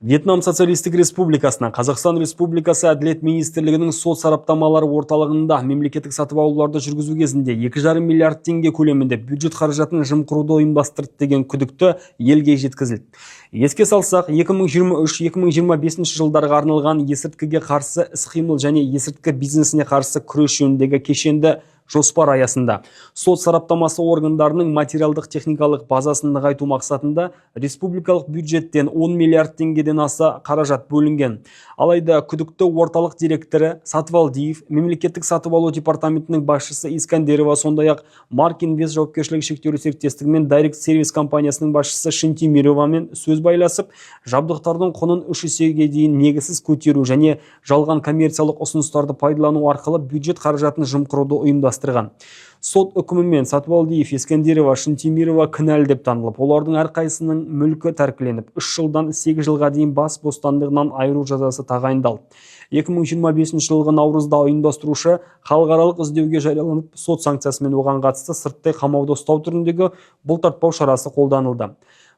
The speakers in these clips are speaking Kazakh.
Вьетнам Социалистік Республикасына Қазақстан Республикасы Әділет Министрлігінің сот сараптамалары орталығында мемлекеттік сатып алуларды жүргізу кезінде 2,5 миллиард теңге көлемінде бюджет қаражатын жымқыруды ұйымдастырды деген күдікті елге жеткізілді. Еске салсақ, 2023-2025 жылдарға арналған есірткіге қарсы іс-қимыл және есірткі бизнесіне қарсы күрес жөніндегі кешенді жоспар аясында сот сараптамасы органдарының материалдық техникалық базасын нығайту мақсатында республикалық бюджеттен 10 миллиард теңгеден аса қаражат бөлінген. Алайда күдікті орталық директоры Сатвалдиев, мемлекеттік сатып алу департаментінің басшысы Искандерова, сондай-ақ Марк Инвест жауапкершілігі шектеулі серіктестігі мен Дайрект сервис компаниясының басшысы Шинтимировамен сөз байласып, жабдықтардың құнын 3 есеге дейін негізсіз көтеру және жалған коммерциялық ұсыныстарды пайдалану арқылы бюджет қаражатын жымқыруды ұйымдастырған. Сот үкімімен Сатвалдиев, Искандерова, Шинтимирова кінәлі деп танылып, олардың әрқайсының мүлкі тәркіленіп, 3 жылдан 8 жылға дейін бас бостандығынан айыру жазасы тағайындалды. 2025 жылғы наурызда ұйымдастырушы халықаралық іздеуге жарияланып, сот санкциясымен оған қатысты сырттай қамауда ұстау түріндегі бұлтартпау шарасы қолданылды.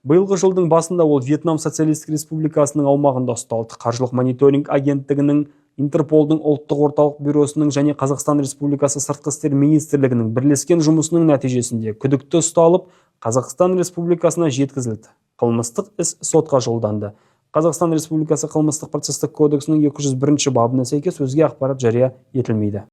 Биылғы жылдың басында ол Вьетнам Социалистік Республикасының аумағында ұсталды. Қаржылық мониторинг агенттігінің, Интерполдың ұлттық орталық бюросының және Қазақстан Республикасы сыртқы істер министрлігінің бірлескен жұмысының нәтижесінде күдікті ұсталып, Қазақстан Республикасына жеткізілді. Қылмыстық іс сотқа жолданды. Қазақстан Республикасы қылмыстық процестік кодексінің 201 бабына сәйкес өзге ақпарат жария етілмейді.